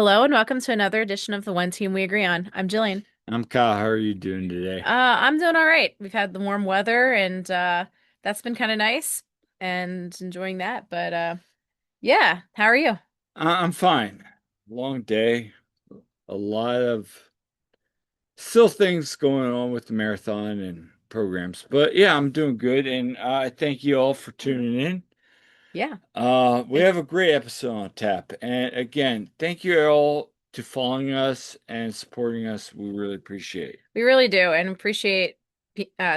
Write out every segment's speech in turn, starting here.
Hello and welcome to another edition of the One Team We Agree On. I'm Jillian. I'm Kyle. How are you doing today? I'm doing all right. We've had the warm weather and that's been kind of nice and enjoying that. But yeah, how are you? I'm fine. Long day. A lot of still things going on with the marathon and programs. But yeah, I'm doing good. And I thank you all for tuning in. Yeah, We have a great episode on tap. And again, thank you all to following us and supporting us. We really appreciate it. we really do and appreciate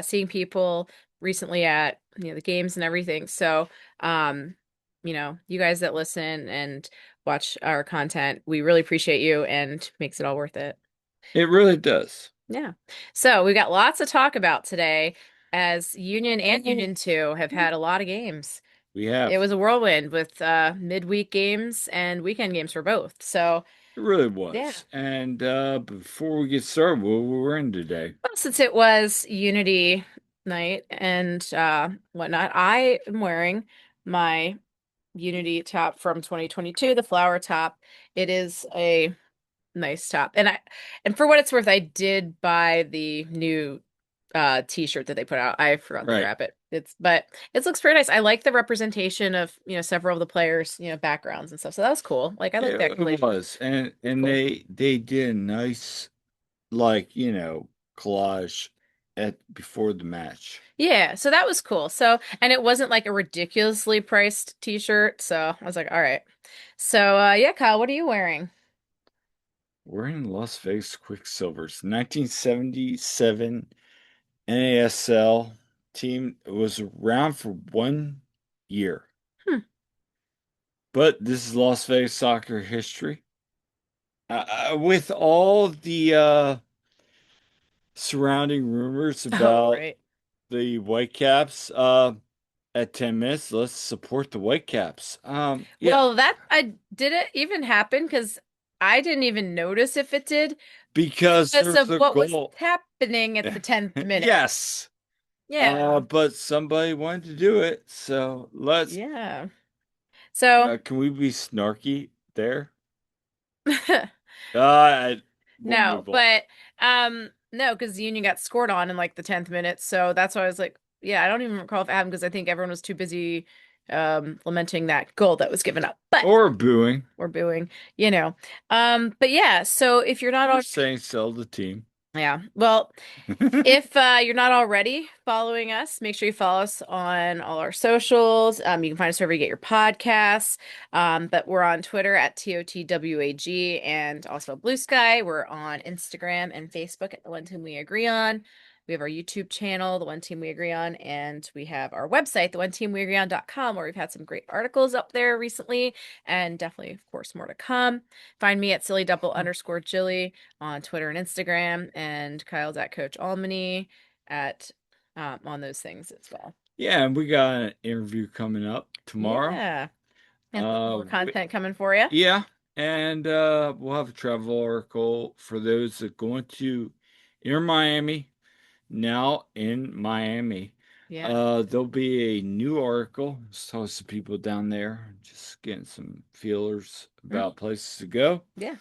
seeing people recently at the games and everything. So, um, you guys that listen and watch our content, we really appreciate you and makes it all worth it. It really does. Yeah. So we got lots to talk about today as Union and Union 2 have had a lot of games. We It have. was a whirlwind with midweek games and weekend games for both. So It really yeah. was. And before we get started, what we're in today. Well, since it was Unity night and whatnot, I am wearing my Unity top from 2022, the flower top. It is a nice top. And for what it's worth, I did buy the new t-shirt that they put out. I forgot to Right. grab it. But it looks very nice. I like the representation of, several of the players, backgrounds and stuff. So that was cool. Like I like that It collation. was, and Cool. they did a nice collage at before the match. Yeah, so that was cool. So, and it wasn't like a ridiculously priced t-shirt, so I was like, all right. So, yeah, Kyle, what are you wearing? We're in Las Vegas Quicksilver's 1977 NASL team. It was around for 1 year, Hmm. but this is Las Vegas soccer history. With all the surrounding rumors Oh, about right. the Whitecaps, at 10 minutes, let's support the Whitecaps. Yeah, Well, that I did it even happen because I didn't even notice if it did because because there's of a what was goal. happening at the 10th minute. Yes. Yeah. But somebody wanted to do it, so let's. Yeah. So, Can we be snarky there? I we'll no, move on. but no, because the Union got scored on in like the 10th minute. So that's why I was like, yeah, I don't even recall if it happened because I think everyone was too busy lamenting that goal that was given up. But Or booing, we're booing, you know. But yeah, so if you're not or already, saying sell the team. yeah, well, if you're not already following us, make sure you follow us on all our socials. You can find us wherever you get your podcasts. But we're on Twitter at TOTWAG and also Blue Sky. We're on Instagram and Facebook at the One Team We Agree On. We have our YouTube channel, The One Team We Agree On, and we have our website, theoneteamweagreeon.com, where we've had some great articles up there recently, and definitely, of course, more to come. Find me at silly double underscore Jilly on Twitter and Instagram, and Kyle's at Coach Almany at on those things as well. Yeah, and we got an interview coming up tomorrow. Yeah, and some more We, content coming for you. yeah, and we'll have a travel article for those that going to Inter Miami. Now in Miami. Yeah. There'll be a new article. Just talk to some people down there, just getting some feelers Mhm. about places to go. Yeah.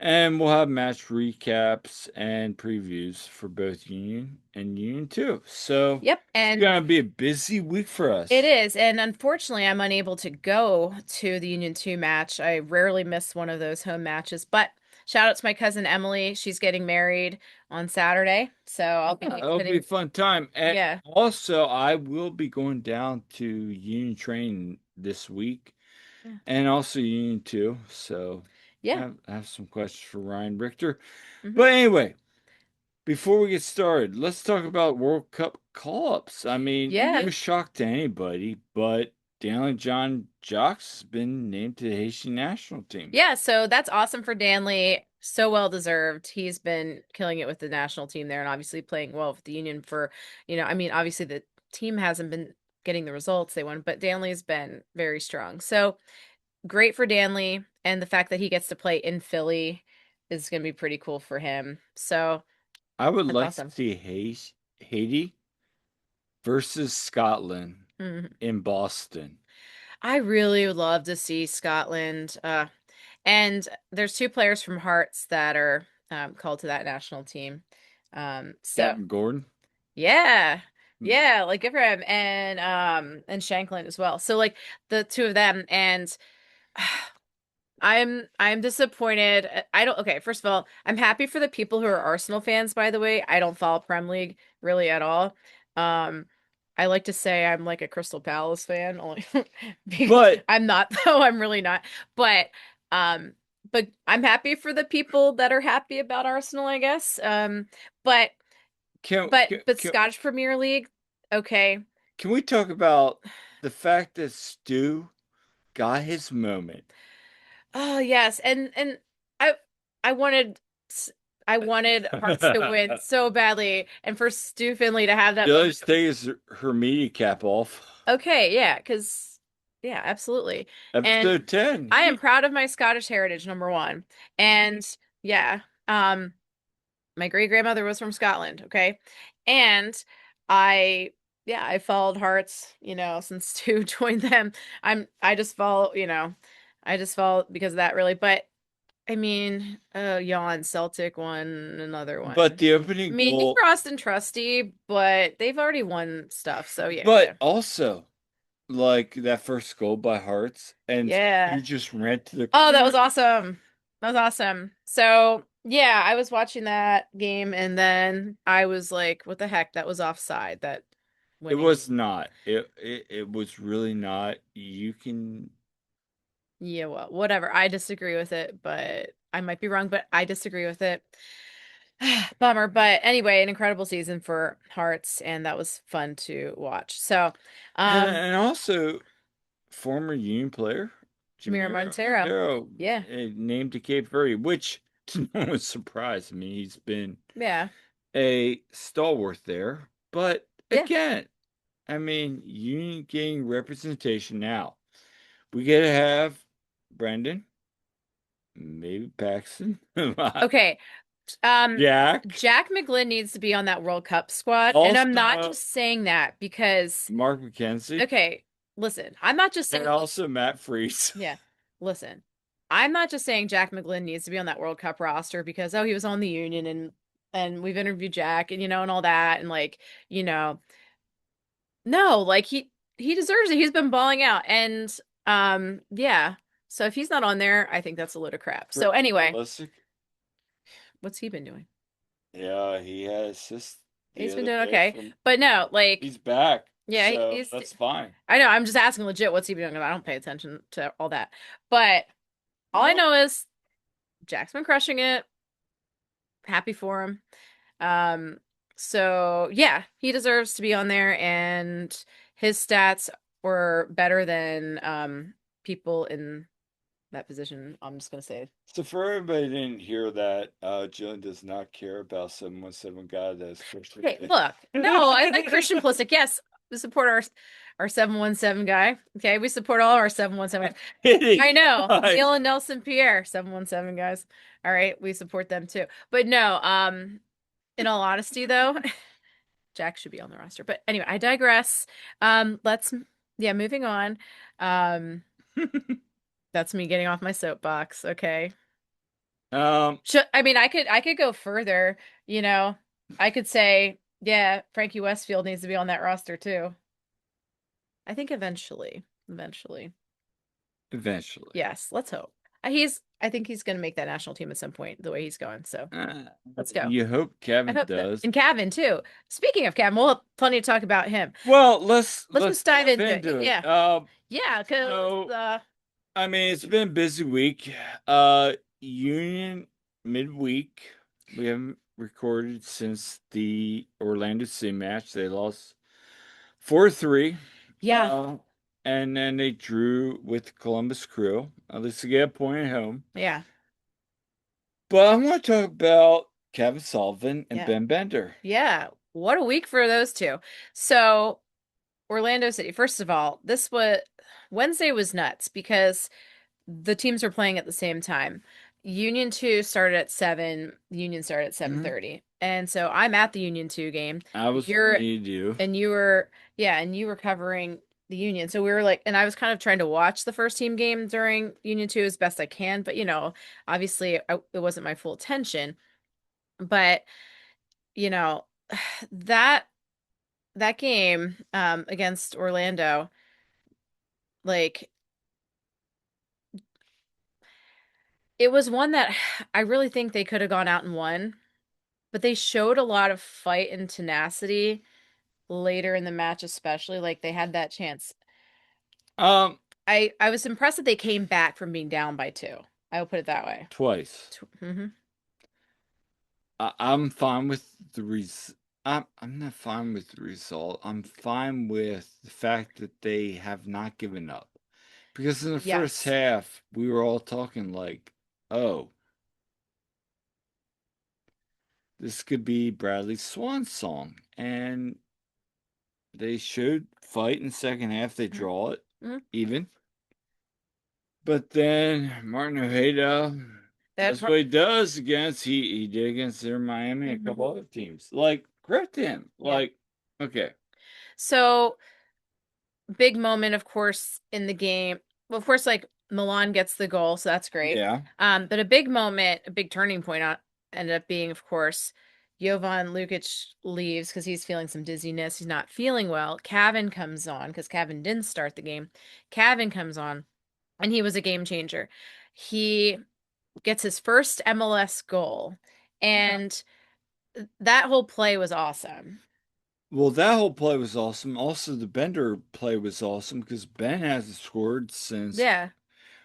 And we'll have match recaps and previews for both Union and Union 2. So Yep. it's And gonna be a busy week for it us. is. And unfortunately, I'm unable to go to the Union 2 match. I rarely miss one of those home matches. But shout out to my cousin Emily. She's getting married on Saturday. So I'll be It'll be a sitting. fun time. And Yeah. also, I will be going down to Union Train this week Yeah. and also Union 2. So Yeah. I have some questions for Ryan Richter. Hmm. But anyway, before we get started, let's talk about World Cup call-ups. I mean, Yeah. no shock to anybody, but Daniel John Jocks has been named to the Haitian national team. Yeah, so that's awesome for Danley. So well deserved. He's been killing it with the national team there and obviously playing well with the Union for, I mean, obviously the team hasn't been getting the results they want, but Danley's been very strong. So great for Danley. And the fact that he gets to play in Philly is going to be pretty cool for him. So I would that's like to awesome. see Haiti versus Scotland Mhm. in Boston. I really would love to see Scotland. And there's two players from Hearts that are called to that national team. So Captain Gordon. yeah. Yeah, like good for him and Shanklin as well. So like the two of them and I'm disappointed. I don't okay, first of all, I'm happy for the people who are Arsenal fans, by the way. I don't follow Prem League really at all. Um I like to say I'm like a Crystal Palace fan, only But I'm not though, I'm really not. But um but I'm happy for the people that are happy about Arsenal, I guess. But can but can, but can Scottish Premier League, okay. can we talk about the fact that Stu got his moment? Oh yes, and I I wanted s- I wanted Hearts to win so badly, and for Stu Finley to have that moment. Just take her media cap off. Okay, yeah, because yeah, absolutely. And Episode 10. I am proud of my Scottish heritage, number one. And yeah, um, my great grandmother was from Scotland. Okay, and I yeah, I followed Hearts, since Stu joined them. I just follow, I just follow because of that really, but. I mean, yawn, Celtic won another But one. the I opening mean, goal, Frost and Trusty, but they've already won stuff, so yeah, but yeah. also like that first goal by Hearts, and Yeah. you just ran to the Oh, that corner. was awesome. That was awesome. So, yeah, I was watching that game and then I was like, what the heck? That was offside, that It winning. was not. It was really not. You can. Yeah, well, whatever. I disagree with it, but I might be wrong, but I disagree with it. Bummer. But anyway, an incredible season for Hearts, and that was fun to watch. So, um, And also former Union player Jamira Jamiro Montero. Montero Yeah. named to Cape Verde, which to no one's surprise. I mean, he's been Yeah. a stalwart there. But Yeah. again, I mean, Union getting representation now. We get to have Brendan, maybe Paxton, Okay. Um, Jack, Jack McGlynn needs to be on that World Cup squad, and I'm not also just saying that because, Mark McKenzie, okay, listen, I'm not just and saying, also Matt Freese. yeah, listen, I'm not just saying Jack McGlynn needs to be on that World Cup roster because he was on the Union and we've interviewed Jack and and all that and like you know no like he deserves it. He's been balling out and yeah. So if he's not on there, I think that's a load of crap. So Christian anyway, Pulisic, what's he been doing? yeah, he had assist the He's been other doing day okay, from. but no, like He's back, yeah, so he's. that's fine. I know. I'm just asking legit. What's he been doing? 'Cause I don't pay attention to all that. But all I Well, know is Jack's been crushing it. Happy for him. Um. So yeah, he deserves to be on there, and his stats were better than people in that position. I'm just gonna say. so for everybody who didn't hear that, Jillian does not care about 717 God. That is Christian. Okay, look. No, I like Christian Pulisic. Yes, we support our 717 guy. Okay, we support all our 717. Kidding. I know. Like, Neil and Nelson Pierre, 717 guys. All right, we support them too. But no, in all honesty though, Jack should be on the roster. But anyway, I digress. Let's yeah, moving on. Um, that's me getting off my soapbox, okay? um, I mean, I could go further, you know. I could say, yeah, Frankie Westfield needs to be on that roster too. I think eventually. Eventually. eventually. Yes, let's hope. I think he's going to make that national team at some point, the way he's going. So Uh, let's go. you hope I Kevin hope that. does. And Cavan too. Speaking of Cavan, we'll have plenty to talk about him. Well, let's Let's just let's dive dive into it. into it. Yeah, yeah. Because So I mean, it's been a busy week. Union midweek. We haven't recorded since the Orlando City match. They lost 4-3. yeah, Uh, and then they drew with Columbus Crew. At least to get a point at home. yeah, But I want to talk about Kevin Sullivan and yeah, Ben Bender. yeah. What a week for those two. So Orlando City. First of all, this was Wednesday was nuts because the teams were playing at the same time. Union 2 started at 7, Union started at Mhm. 7:30. And so I'm at the Union 2 game. I was You're need you. and you were yeah, and you were covering the Union. So we were like, and I was kind of trying to watch the first team game during Union 2 as best I can, but obviously it wasn't my full attention. But, you know, that that game against Orlando, like it was one that I really think they could have gone out and won, but they showed a lot of fight and tenacity later in the match, especially like they had that chance. Um, I was impressed that they came back from being down by two. I will put it that way. twice. Mm-hmm. I'm fine with the I'm not fine with the result. I'm fine with the fact that they have not given up. Because in the first Yes. half, we were all talking like, "Oh, this could be Bradley's swan song." And they showed fight in the second half. They draw it Mm-hmm. even. But then Martin Ojeda That does part. what he does against he did against their Miami and a Mm-hmm. couple other teams. Like, correct him. Yeah. Like, okay. So big moment, of course, in the game. Well, of course, like Milan gets the goal, so that's great. Yeah. But a big moment, a big turning point ended up being, of course, Jovan Lukic leaves because he's feeling some dizziness. He's not feeling well. Cavan comes on because Cavan didn't start the game. Cavan comes on, and he was a game changer. He gets his first MLS goal, and that whole play was awesome. Well, that whole play was awesome. Also, the Bender play was awesome because Ben hasn't scored since. Yeah.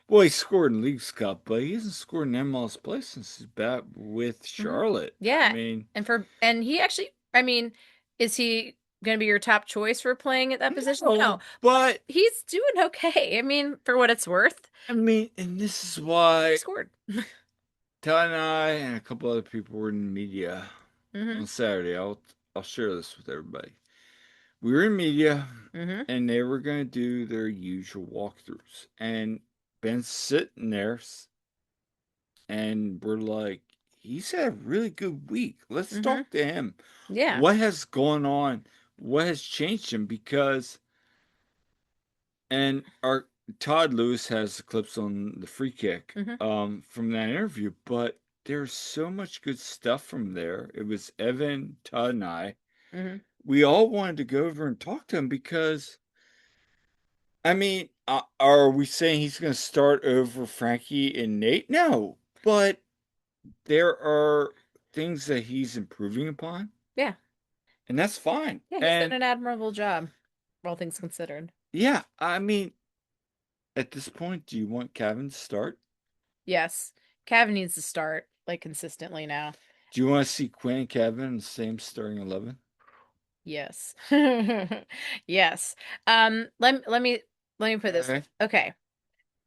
Well, he scored in League's Cup, but he hasn't scored in MLS play since he's back with Hmm. Charlotte. I Yeah. mean, And he actually, I mean, is he going to be your top choice for playing at that position? No, no, but he's doing okay. I mean, for what it's worth, and this is he why scored. Todd and I and a couple other people were in media Hmm. on Saturday. I'll share this with everybody. We were in media, Hmm. and they were going to do their usual walkthroughs, and Ben's sitting there, and we're like, he's had a really good week. Let's Hmm. talk to him. Yeah. What has gone on? What has changed him? Because and our Todd Lewis has the clips on the free kick Hmm. from that interview, but there's so much good stuff from there. It was Evan, Todd, and I. Hmm. We all wanted to go over and talk to him because I mean, are we saying he's going to start over Frankie and Nate? No, but there are things that he's improving upon, Yeah. and that's fine. Yeah. He's done And an admirable job, all things considered. yeah, I mean, at this point, do you want Kevin to start? Yes. Cavan needs to start like consistently now. Do you want to see Quinn and Kevin in the same starting 11? Yes. Yes. Let me put this. Okay, Okay.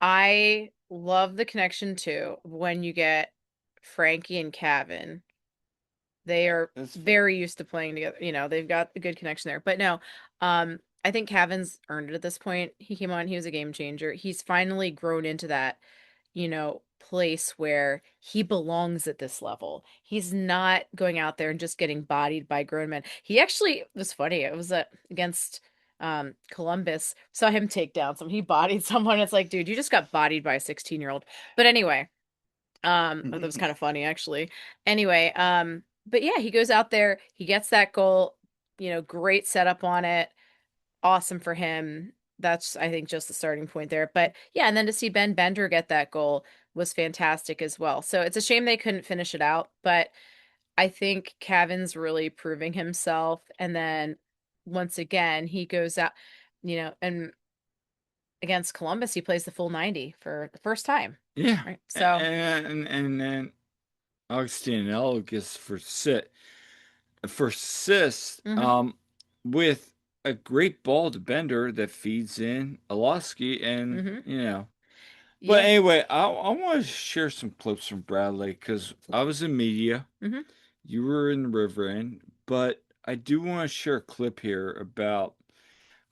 I love the connection too when you get Frankie and Cavan. They are that's fair. very used to playing together. They've got a good connection there. But no, I think Cavan's earned it at this point. He came on, he was a game changer. He's finally grown into that, place where he belongs at this level. He's not going out there and just getting bodied by grown men. He actually it was funny. It was against Columbus. Saw him take down someone. He bodied someone. It's like, dude, you just got bodied by a 16-year-old. But anyway, that was kind of funny actually. Anyway, but yeah, he goes out there, he gets that goal, great setup on it. Awesome for him. That's I think just the starting point there. But yeah, and then to see Ben Bender get that goal was fantastic as well. So it's a shame they couldn't finish it out, but I think Cavan's really proving himself. And then once again, he goes out, and against Columbus, he plays the full 90 for the first time. Yeah, Right. So, and then Augustine L gets for assist, mhm, with a great ball to Bender that feeds in Alosky, and mhm. But Yeah. anyway, I want to share some clips from Bradley because I was in media, Mhm. you were in the River End, but I do want to share a clip here about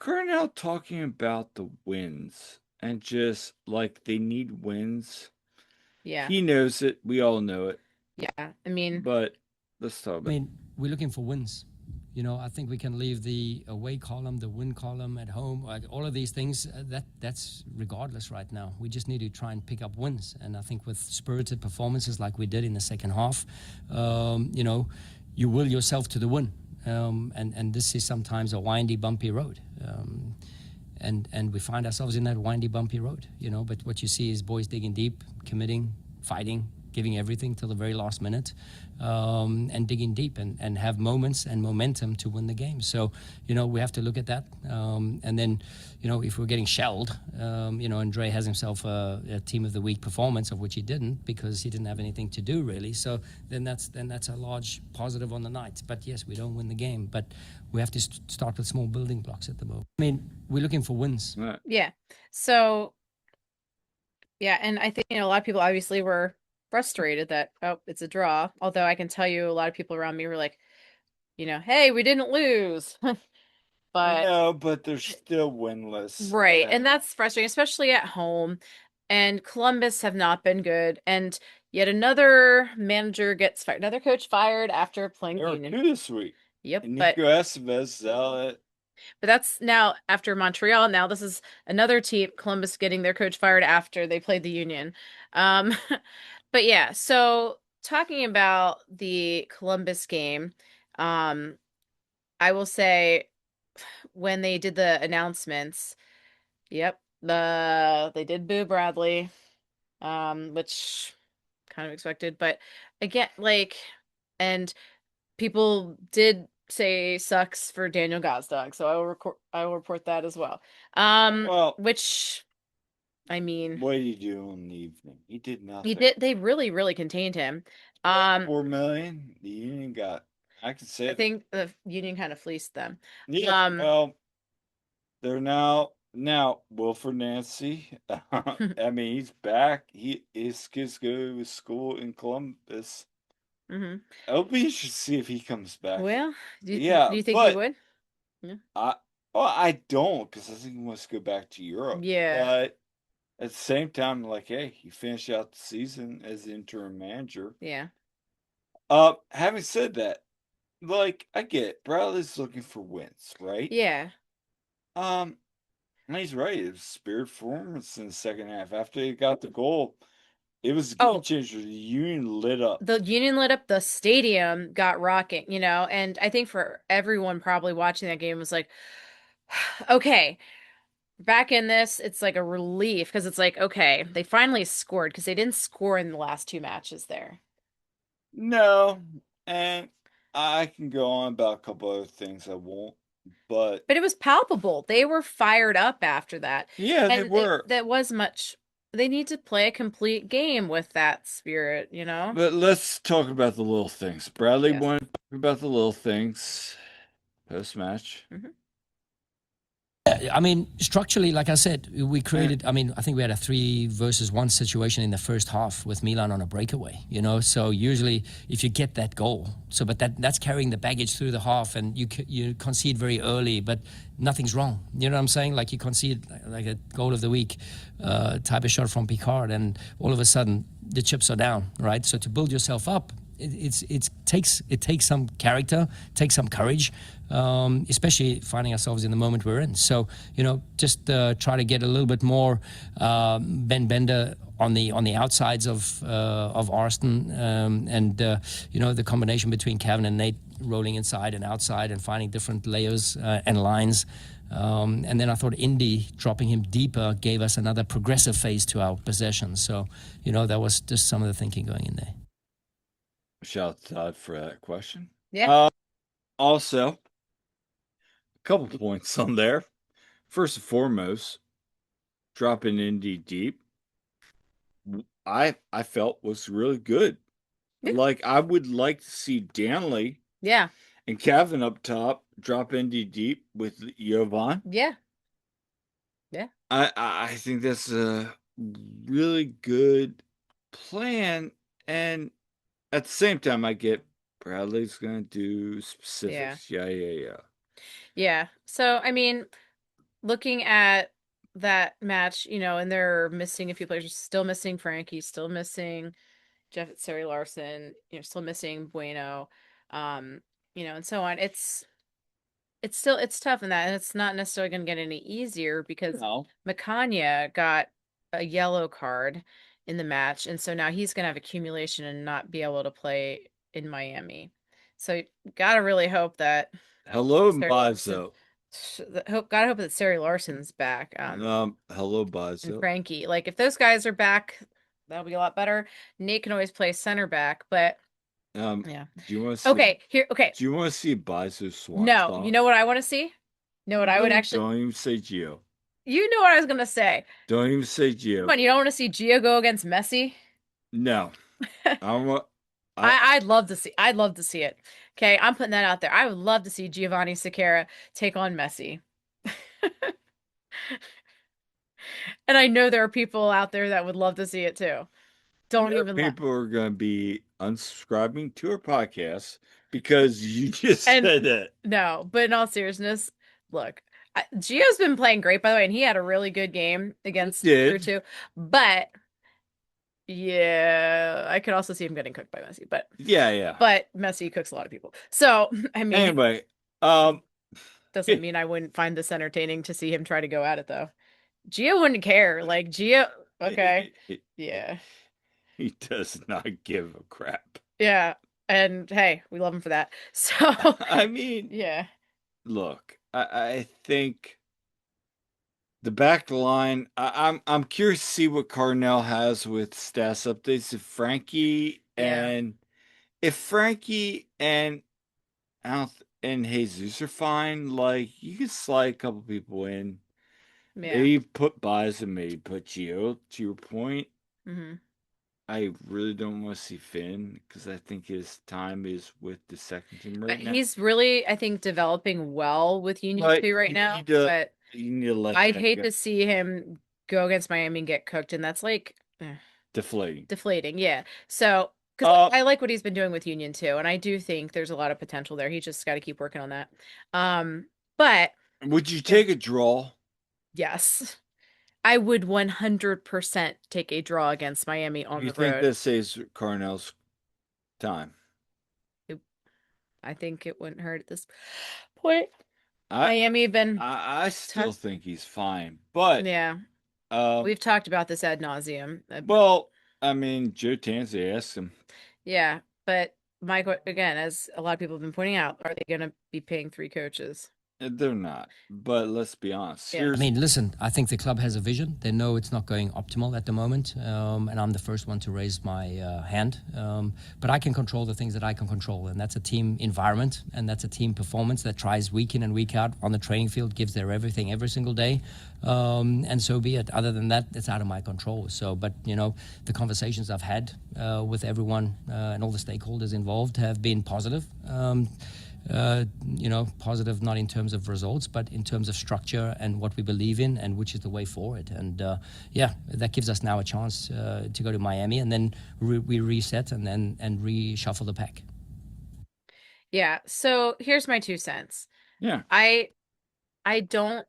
Cornell talking about the wins and just like they need wins. Yeah. He knows it, we all know it, Yeah. I mean, but let's talk I about mean, we're looking for wins. I think we can leave the away column, the win column at home, like all of these things. That's regardless right now. We just need to try and pick up wins, and I think with spirited performances like we did in the second half, you will yourself to the win. And this is sometimes a windy, bumpy road. And we find ourselves in that windy, bumpy road. But what you see is boys digging deep, committing, fighting, giving everything till the very last minute, and digging deep and have moments and momentum to win the game. So, we have to look at that. And then, if we're getting shelled, and Dre has himself a team of the week performance, of which he didn't because he didn't have anything to do really. So then that's a large positive on the night. But yes, we don't win the game, but we have to start with small building blocks at the moment. I mean, we're looking for wins. Yeah. So, yeah, and I think, a lot of people obviously were frustrated that, oh, it's a draw. Although I can tell you a lot of people around me were like, hey, we didn't lose. But No, but they're still winless. right, and that's frustrating, especially at home. And Columbus have not been good. And yet another manager gets fired, another coach fired after playing There were Union. two this week. Yep, And but Nico Estevez, that's now after Montreal. Now this is another team, Columbus, getting their coach fired after they played the Union. Um, but yeah, so talking about the Columbus game, um, I will say when they did the announcements, yep, they did boo Bradley, which kind of expected, but again, and people did say sucks for Daniel Gazdag, so I will report that as well. well, Which I mean, what did he do in the evening? He did he nothing. did. They really, really contained him. Yeah, Um, 4 million. The Union got. I can I say that. think the Union kind of fleeced them. Yeah. Um, Well, they're now Wilford Nancy. I mean, he's back. His kids go to school in Columbus. hmm. It'll be interesting to see if he comes back. Well, Yeah, do you think he but would? Yeah. I well, I don't because I think he wants to go back to Europe. Yeah. But at the same time, like, hey, he finished out the season as interim manager. Yeah. Having said that, like, I get it. Bradley's looking for wins, right? Yeah. Um, and he's right. It was spirit performance in the second half. After he got the goal, it was a game Oh, changer. The Union lit up. the Union lit up, the stadium got rocking, and I think for everyone probably watching that game was like, okay, back in this, it's like a relief because it's like, okay, they finally scored because they didn't score in the last two matches there. No, and I can go on about a couple other things I won't, but But it was palpable. They were fired up after that. yeah, they And they were. that was much they need to play a complete game with that spirit. But let's talk about the little things. Bradley Yes. wanted to talk about the little things post match. Hmm. I mean, structurally, like I said, we created. I mean, I think we had a 3-versus-1 situation in the first half with Milan on a breakaway. So usually, if you get that goal, but that's carrying the baggage through the half, and you concede very early, but nothing's wrong. You know what I'm saying? Like you concede like a goal of the week type of shot from Picard, and all of a sudden the chips are down, right? So to build yourself up, it takes some character, takes some courage, especially finding ourselves in the moment we're in. So just try to get a little bit more Ben Bender on the outsides of Arston, and the combination between Kevin and Nate rolling inside and outside and finding different layers and lines. And then I thought Indy dropping him deeper gave us another progressive phase to our possession. So that was just some of the thinking going in there. Shout out to Todd for that question. Yeah. Also, a couple points on there. First and foremost, dropping Indy deep, I felt was really good. Yeah. Like I would like to see Danley Yeah. and Kevin up top drop Indy deep with Jovan. Yeah. Yeah. I think that's a really good plan, and at the same time, I get Bradley's gonna do Yeah. specifics. Yeah. Yeah. So, I mean, looking at that match, and they're missing a few players. Still missing Frankie, still missing Sari Larson, still missing Bueno, and so on. it's tough in that, and it's not necessarily going to get any easier because No. Makanya got a yellow card in the match, and so now he's going to have accumulation and not be able to play in Miami. So you gotta really hope that Hello, Sarah Larson, Bazo. gotta hope that Sarah Larson's back. Hello, And Bazo. Frankie. Like if those guys are back, that'll be a lot better. Nate can always play center back, but yeah. Do you want to see? Okay, here. Okay, Do you want to see Bazo swan no. You song? know what I want to see? Know what I would No, actually? don't even say Gio. You know what I was gonna say. Don't even say Come Gio. on, you don't want to see Gio go against Messi? No, I want. I I'd love to see. I'd love to see it. Okay, I'm putting that out there. I would love to see Giovanni Sequeira take on Messi. And I know there are people out there that would love to see it too. Don't know even lie. people are going to be unsubscribing to our podcast because you just And said that. no, but in all seriousness, look, Gio's been playing great, by the way, and he had a really good game He against Crew did. 2. But yeah, I could also see him getting cooked by Messi. Yeah, yeah. But Messi cooks a lot of people. So, I mean, Anyway, um, doesn't mean I wouldn't find this entertaining to see him try to go at it though. Gio wouldn't care. Like Gio, okay. Yeah. he does not give a crap. Yeah. And hey, we love him for that. So, I mean, yeah. look, I think the back line. I'm curious to see what Cardinal has with stats updates. If Frankie Yeah. and if Frankie and and Jesus are fine, like you could slide a couple people in. Yeah. Maybe put Bias and maybe put Gio. To your point, Hmm. I really don't want to see Finn because I think his time is with the second team right now. He's really, I think, developing well with Union But 2 right now. But you need to let I'd that hate go. to see him go against Miami and get cooked, and that's like Deflating. deflating. Yeah. So, because Uh, I like what he's been doing with Union 2, and I do think there's a lot of potential there. He just got to keep working on that. But would you yeah, take a draw? yes, I would 100% take a draw against Miami on You the think road. that saves Carnell's time? It- I think it wouldn't hurt at this point. I Miami have been I still tough. think he's fine, but Yeah, um, we've talked about this ad nauseum. well, I mean, Joe Tansey asked him. Yeah, but Mike, again, as a lot of people have been pointing out, are they going to be paying three coaches? They're not, but let's be honest. Yeah. I mean, listen, I think the club has a vision. They know it's not going optimal at the moment, and I'm the first one to raise my hand. But I can control the things that I can control, and that's a team environment, and that's a team performance that tries week in and week out on the training field, gives their everything every single day, and so be it. Other than that, it's out of my control. So, but you know, the conversations I've had with everyone and all the stakeholders involved have been positive. Positive not in terms of results, but in terms of structure and what we believe in and which is the way forward. And that gives us now a chance to go to Miami and then we reset and reshuffle the pack. Yeah. So here's my 2 cents. Yeah. I don't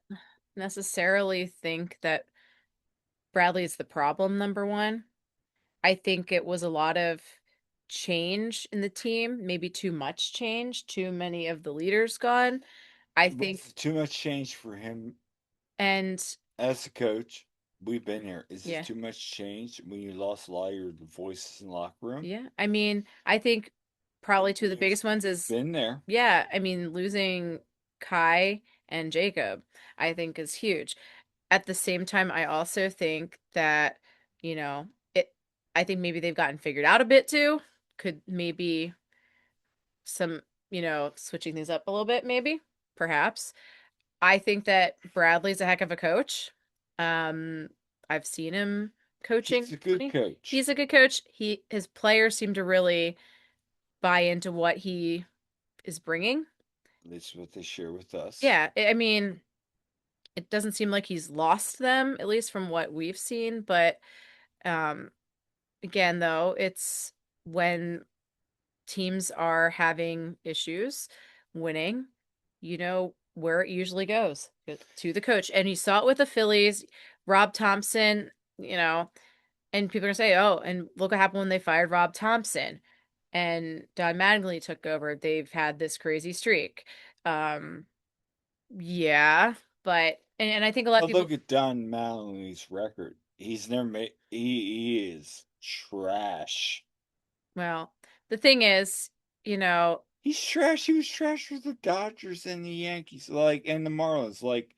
necessarily think that Bradley is the problem, number one. I think it was a lot of change in the team, maybe too much change, too many of the leaders gone. I think Too much change for him and as a coach. We've been here. Is yeah. it too much change when you lost a lot of your voices in the locker room? Yeah. I mean, I think probably two of the biggest ones is Been there. yeah, I mean, losing Kai and Jacob, I think is huge. At the same time, I also think that, you know, I think maybe they've gotten figured out a bit too. Could maybe some, switching things up a little bit, maybe, perhaps. I think that Bradley's a heck of a coach. Um, I've seen him coaching. He's a good coach. He's a good coach. His players seem to really buy into what he is bringing. That's what they share with us. Yeah, I mean, it doesn't seem like he's lost them, at least from what we've seen. But again, though, it's when teams are having issues winning, you know where it usually goes to the coach. And you saw it with the Phillies, Rob Thompson, and people are gonna say, oh, and look what happened when they fired Rob Thompson and Don Mattingly took over. They've had this crazy streak. Yeah, but and I think a lot of But people, look at Don Maloney's record. He's never made. He is trash. well, the thing is, you know, He's trash. He was trash with the Dodgers and the Yankees, like, and the Marlins. Like,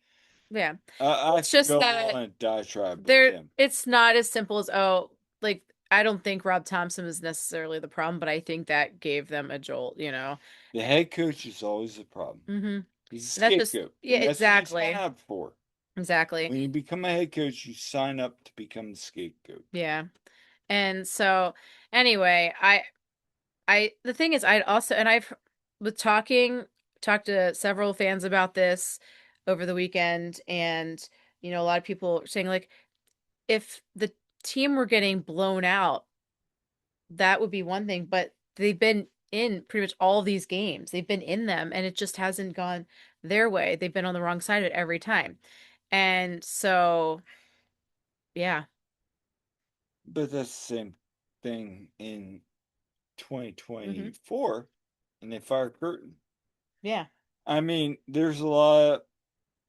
yeah, I it's just go that on a diatribe with there him. it's not as simple as, oh, like I don't think Rob Thompson was necessarily the problem, but I think that gave them a jolt, you know. The head coach is always the problem. Mm-hmm. He's a That's just, scapegoat, yeah, and that's what you sign exactly. up for. Exactly. When you become a head coach, you sign up to become the scapegoat. Yeah. And so anyway, the thing is, I'd also, and I've with talked to several fans about this over the weekend, and a lot of people are saying like, if the team were getting blown out, that would be one thing, but they've been in pretty much all these games. They've been in them, and it just hasn't gone their way. They've been on the wrong side of it every time. And so, yeah. But that's the same thing in Hmm. 2024, and they fired Curtin. Yeah. I mean, there's a lot of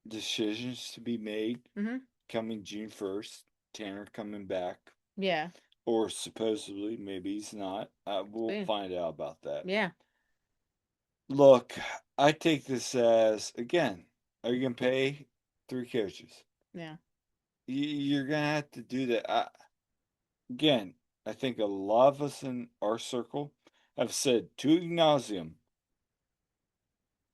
decisions to be made Hmm. coming June 1st. Tanner coming back, Yeah. or supposedly, maybe he's not. We'll Yeah. find out about that. Yeah. Look, I take this as, again, are you going to pay three coaches? Yeah. You're going to have to do that. Again, I think a lot of us in our circle have said to nauseum,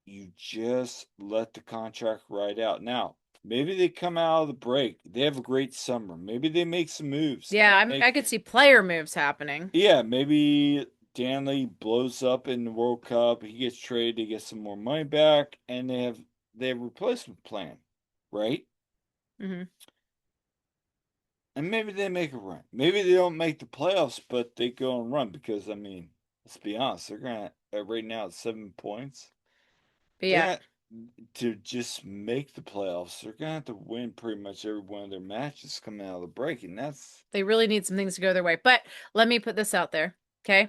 you just let the contract ride out. Now, maybe they come out of the break. They have a great summer. Maybe they make some moves. Yeah, They I could can, see player moves happening. yeah, maybe Danley blows up in the World Cup. He gets traded to get some more money back, and they have a replacement plan, right? Hmm. And maybe they make a run. Maybe they don't make the playoffs, but they go and run because I mean, let's be honest, they're gonna right now at 7 points. But They're yeah, gonna to just make the playoffs. They're gonna have to win pretty much every one of their matches coming out of the break, and that's they really need some things to go their way. But let me put this out there, okay?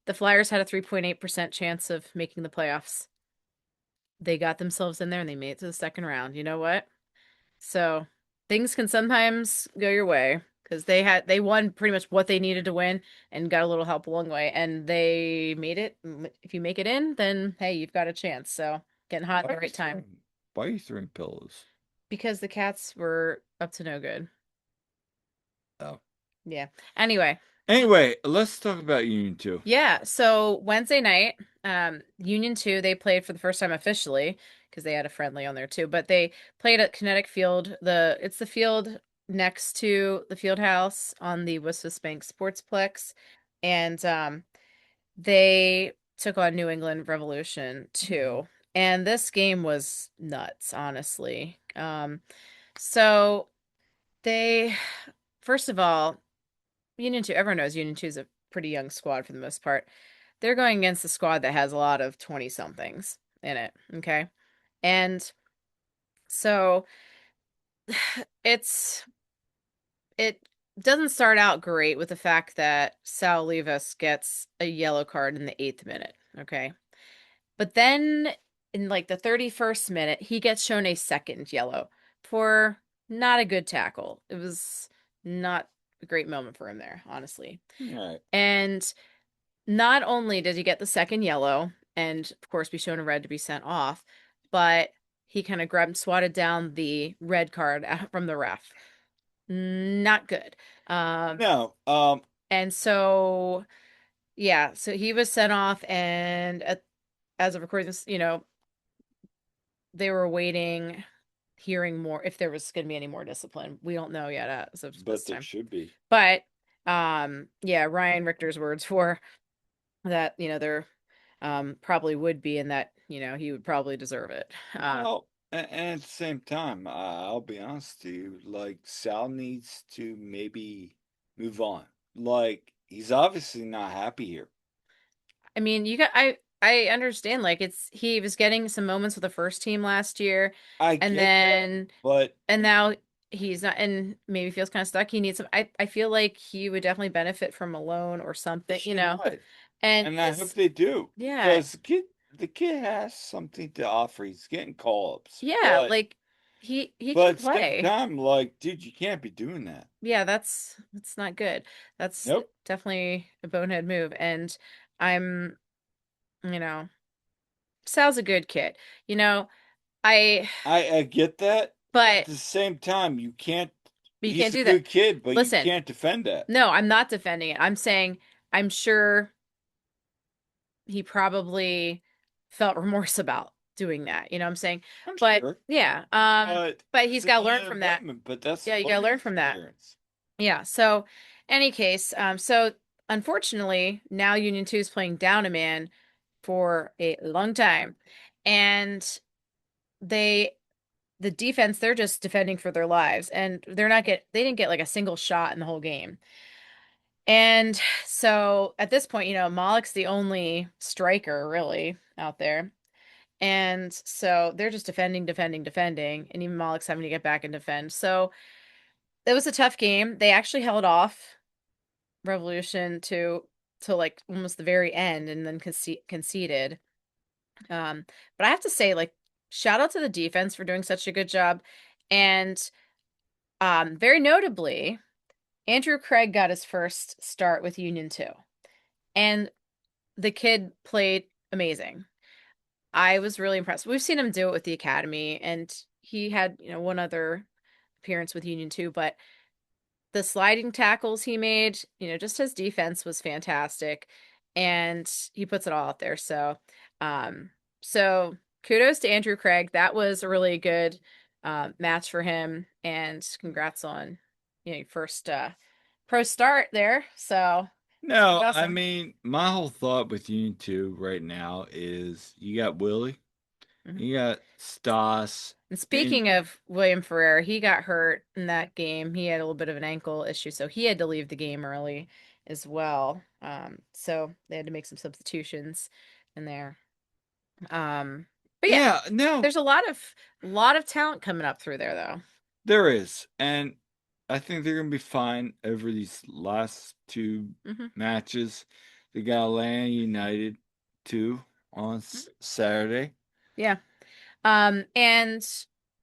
The Flyers had a 3.8% chance of making the playoffs. They got themselves in there and they made it to the second round. You know what? So things can sometimes go your way because they won pretty much what they needed to win and got a little help along the way, and they made it. If you make it in, then hey, you've got a chance. So getting hot at the right time why are you throwing pillows? because the Cats were up to no good. Oh. Yeah. Anyway, Anyway, let's talk about Union 2. yeah. So Wednesday night, Union 2, they played for the first time officially because they had a friendly on there too, but they played at Kinetic Field. It's the field next to the field house on the Wissus Bank Sportsplex. And they took on New England Revolution 2. And this game was nuts, honestly. So they first of all, Union 2, everyone knows Union 2 is a pretty young squad for the most part. They're going against a squad that has a lot of 20 somethings in it. Okay. And so it's, it doesn't start out great with the fact that Sal Levis gets a yellow card in the 8th minute. Okay. But then in like the 31st minute, he gets shown a second yellow for not a good tackle. It was not a great moment for him there, honestly. All right. And not only did he get the second yellow and, of course, be shown a red to be sent off, but he kind of grabbed, swatted down the red card from the ref. Not good. Um, No, and so, yeah, so he was sent off, and as of recording this, they were waiting, hearing more if there was going to be any more discipline. We don't know yet as of this but there time. should be. But, yeah, Ryan Richter's words were that there probably would be, and that he would probably deserve it. Well, and at the same time, I'll be honest to you, like Sal needs to maybe move on. Like he's obviously not happy here. I mean, I understand, like, he was getting some moments with the first team last year, I and get that, then but and now he's not, and maybe feels kind of stuck. He needs some. I feel like he would definitely benefit from a loan or something, she would, and and I hope his they do yeah, because get the kid has something to offer. He's getting call-ups, Yeah, but like he can but at the same play. time, like, dude, you can't be doing that. Yeah, that's not good. That's Nope. definitely a bonehead move. And I'm, you know, Sal's a good kid. You know, I I get that. At but the same time, you can't. you can't He's a do that. good kid, but you Listen, can't defend that. no, I'm not defending it. I'm saying I'm sure he probably felt remorse about doing that. You know what I'm saying? I'm But sure, yeah, but but he's it's got to learn from that. disappointment. But that's a Yeah, you got to learning learn from that. experience. Yeah. So, any case, so unfortunately, now Union 2 is playing down a man for a long time. And they the defense, they're just defending for their lives and they didn't get like a single shot in the whole game. And so at this point, Malik's the only striker really out there. And so they're just defending, defending, defending, and even Malik's having to get back and defend. So it was a tough game. They actually held off Revolution to like almost the very end and then conceded. But I have to say, like, shout out to the defense for doing such a good job. And very notably, Andrew Craig got his first start with Union 2. And the kid played amazing. I was really impressed. We've seen him do it with the academy, and he had, one other appearance with Union 2, but the sliding tackles he made, just his defense was fantastic, and he puts it all out there. Um, so kudos to Andrew Craig. That was a really good match for him, and congrats on, your first pro start there. So that's pretty No, I awesome. mean, my whole thought with you two right now is you got Willie, Mhm. you got Stas, And and speaking of William Ferrer, he got hurt in that game. He had a little bit of an ankle issue, so he had to leave the game early as well. So they had to make some substitutions in there. Um, but yeah, yeah, no, there's a lot of talent coming up through there though. there is, and I think they're gonna be fine over these last two Hmm. matches. They got Atlanta United too on Saturday. Yeah. And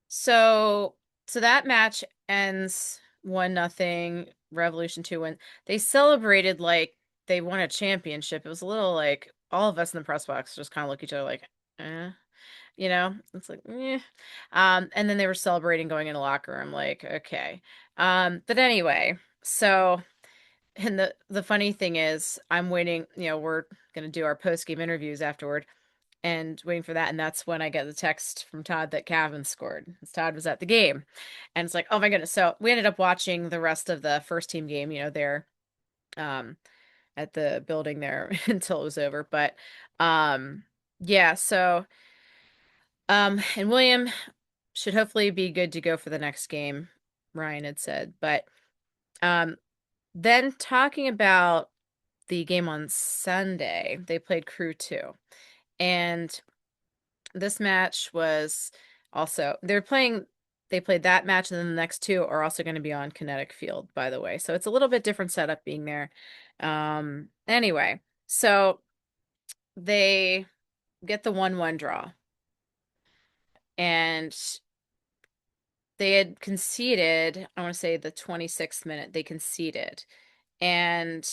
so that match ends 1-0, Revolution 2 win. They celebrated like they won a championship. It was a little like all of us in the press box just kind of look at each other like, eh, it's like, eh. And then they were celebrating going in the locker room, like, okay. But anyway, so and the funny thing is I'm waiting, we're gonna do our post-game interviews afterward and waiting for that. And that's when I get the text from Todd that Cavan scored. Todd was at the game. And it's like, oh my goodness. So we ended up watching the rest of the first team game, there um at the building there until it was over. But yeah, so and William should hopefully be good to go for the next game, Ryan had said. But um then talking about the game on Sunday, they played Crew 2. And this match was also they played that match, and then the next two are also going to be on Kinetic Field, by the way. So it's a little bit different setup being there. Anyway, so they get the 1-1 draw. And they had conceded, I want to say the 26th minute, they conceded. And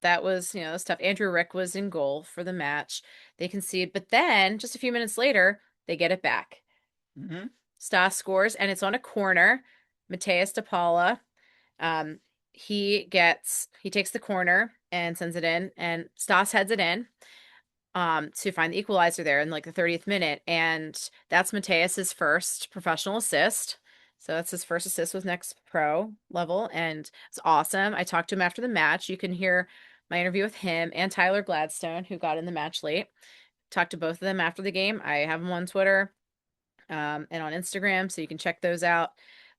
that was, that was tough. Andrew Rick was in goal for the match. They conceded, but then just a few minutes later, they get it back. Mm-hmm. Stas scores, and it's on a corner. Mateus DePaula, um, he takes the corner and sends it in, and Stas heads it in to find the equalizer there in like the 30th minute, and that's Mateus's first professional assist. So that's his first assist with Next Pro level, and it's awesome. I talked to him after the match. You can hear my interview with him and Tyler Gladstone, who got in the match late. Talked to both of them after the game. I have them on Twitter and on Instagram, so you can check those out.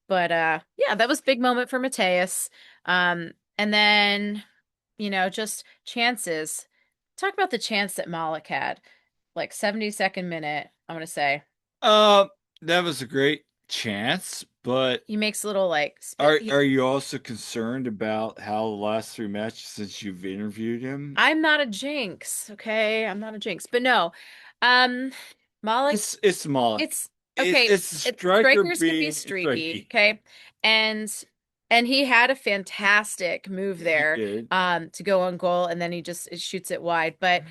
But yeah, that was a big moment for Mateus. And then, just chances. Talk about the chance that Malik had, like 72nd minute, I'm gonna say. Uh, that was a great chance, but He makes little like are you also concerned about how the last three matches since you've interviewed him? I'm not a jinx, okay? I'm not a jinx. But no. Um Malik, It's small. it's okay. It's a striker Strikers can be being streaky, streaky. okay? And he had a fantastic move He there did. to go on goal, and then he just shoots it wide. But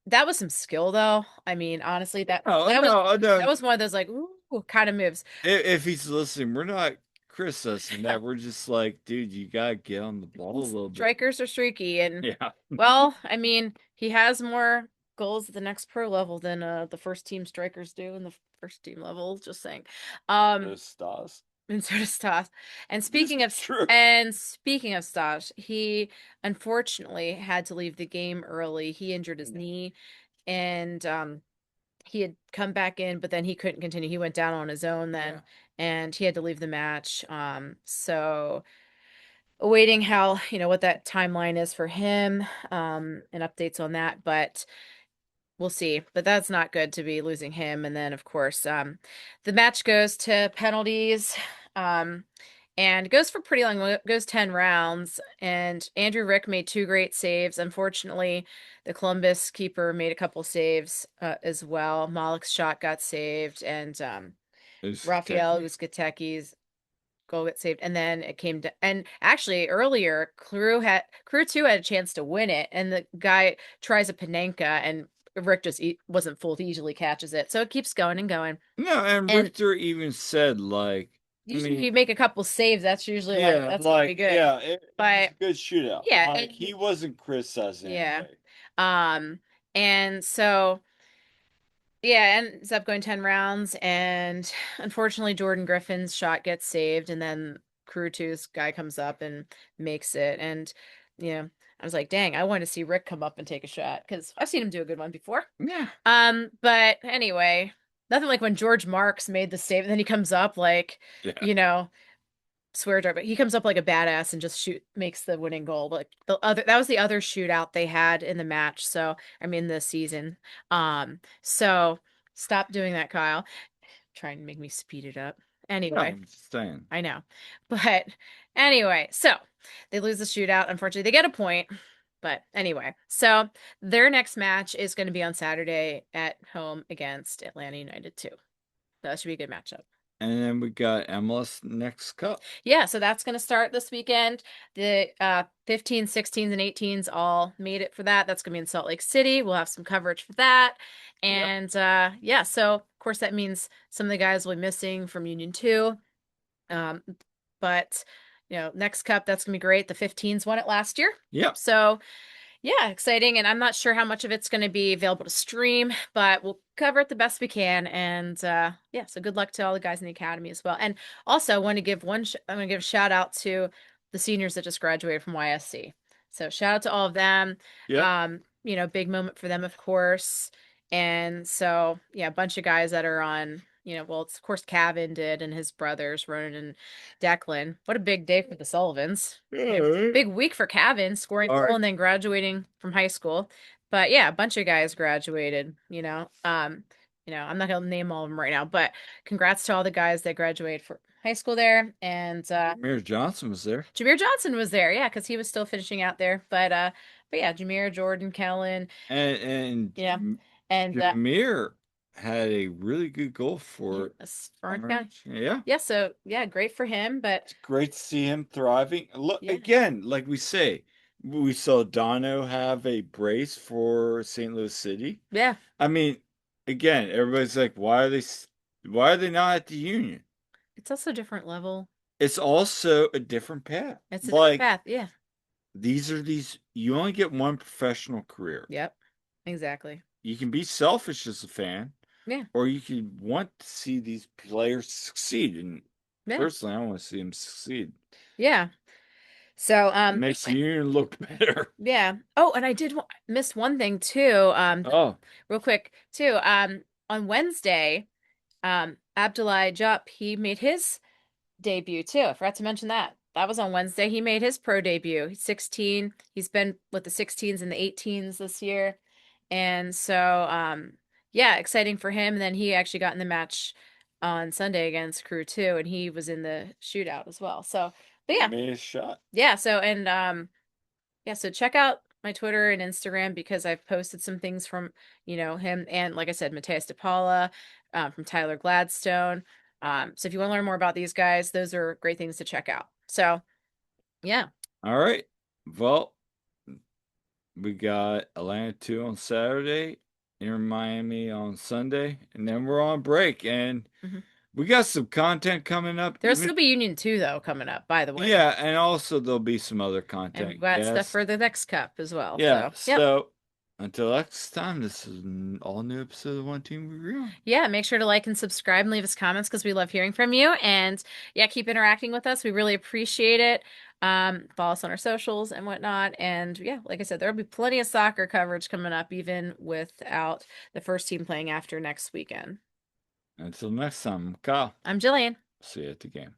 that was some skill though. I mean, honestly, No, no, that no. was one of those like ooh kind of moves. If he's listening, we're not criticizing that. We're just like, dude, you gotta get on the ball a little bit. Strikers are streaky, and Yeah. well, I mean, he has more goals at the next pro level than the first team strikers do in the first team level. Just saying. Those stars. And so does Stas. This is true. Speaking of Stas, he unfortunately had to leave the game early. He injured his knee, and he had come back in, but then he couldn't continue. He went down on his own then, Yeah. and he had to leave the match. So awaiting how, what that timeline is for him, and updates on that, but we'll see. But that's not good to be losing him. And then of course, the match goes to penalties. And goes for pretty long, goes 10 rounds. And Andrew Rick made two great saves. Unfortunately, the Columbus keeper made a couple saves as well. Malik's shot got saved, and Rafael Uzcateki's goal got saved. And then it came to, and actually earlier, Crew 2 had a chance to win it, and the guy tries a Panenka, and Rick just wasn't fooled. He easily catches it. So it keeps going and going. No, and Richter even said like, Usually you make a couple saves, that's usually like that's gonna be good. yeah, it was But a good shootout. yeah, Like he wasn't criticizing yeah. anybody. And so yeah, ends up going 10 rounds, and unfortunately Jordan Griffin's shot gets saved, and then Crew Two's guy comes up and makes it. And I was like, dang, I want to see Rick come up and take a shot, because I've seen him do a good one before. Yeah. But anyway, nothing like when George Marks made the save, and then he comes up like, Yeah. Swear jar, but he comes up like a badass and just makes the winning goal. Like that was the other shootout they had in the match. So I mean the season. So stop doing that, Kyle. Trying to make me speed it up. No, Anyway, I'm just saying. I know. But anyway, so they lose the shootout. Unfortunately, they get a point. But anyway, so their next match is going to be on Saturday at home against Atlanta United too. That should be a good matchup. And then we got MLS Next Cup. Yeah, so that's going to start this weekend. The 15s, 16s, and 18s all made it for that. That's going to be in Salt Lake City. We'll have some coverage for that. And yeah, so of course that means some of the guys will be missing from Union 2. But Next Cup, that's going to be great. The 15s won it last year. Yep. So yeah, exciting. And I'm not sure how much of it's going to be available to stream, but we'll cover it the best we can. And yeah, so good luck to all the guys in the academy as well. And also, I want to give I'm going to give a shout out to the seniors that just graduated from YSC. So shout out to all of them. Yeah. Big moment for them, of course. And so yeah, a bunch of guys that are on. Well, it's, of course, Cavan did, and his brothers, Ronan and Declan. What a big day for the Sullivans. Big week for Cavan, scoring goal and then graduating from high school. But yeah, a bunch of guys graduated, I'm not gonna name all of them right now, but congrats to all the guys that graduated for high school there. And Jameer Johnson was there. Jameer Johnson was there, yeah, because he was still finishing out there. But yeah, Jameer, Jordan, Kellen. And yeah. And Jameer had a really good goal for Orange County. Yeah. Yeah, so yeah, great for him, but it's great to see him thriving. Look, again, like we say, we saw Dono have a brace for St. Louis City. Yeah. I mean, again, everybody's like, why are they not at the Union? It's also a different level. It's also a different path. It's a different path, yeah. You only get one professional career. Yep. Exactly. You can be selfish as a fan. Yeah. Or you can want to see these players succeed. And personally, I want to see them succeed. Yeah. So it makes the Union look better. Yeah. Oh, and I did miss one thing too. Real quick too. On Wednesday, Abdoulaye Diop, he made his debut too. I forgot to mention that. That was on Wednesday. He made his pro debut. He's 16. He's been with the 16s and the 18s this year. And so yeah, exciting for him. And then he actually got in the match on Sunday against Crew 2, and he was in the shootout as well. So, but yeah. Made a shot. Yeah, so and yeah, so check out my Twitter and Instagram because I've posted some things from, him and like I said, Mateus DePaula, from Tyler Gladstone. So if you want to learn more about these guys, those are great things to check out. So, yeah. All right. Well, we got Atlanta 2 on Saturday, Inter Miami on Sunday, and then we're on break. And we got some content coming up. There'll still be Union 2 though coming up, by the way. Yeah, and also there'll be some other content. And we've got stuff for the next cup as well. Yeah. So, yep. So until next time, this is an all new episode of One Team Review. Yeah, make sure to like and subscribe and leave us comments because we love hearing from you. And yeah, keep interacting with us. We really appreciate it. Follow us on our socials and whatnot. And yeah, like I said, there'll be plenty of soccer coverage coming up, even without the first team playing after next weekend. Until next time, I'm Kyle. I'm Jillian. See you at the game.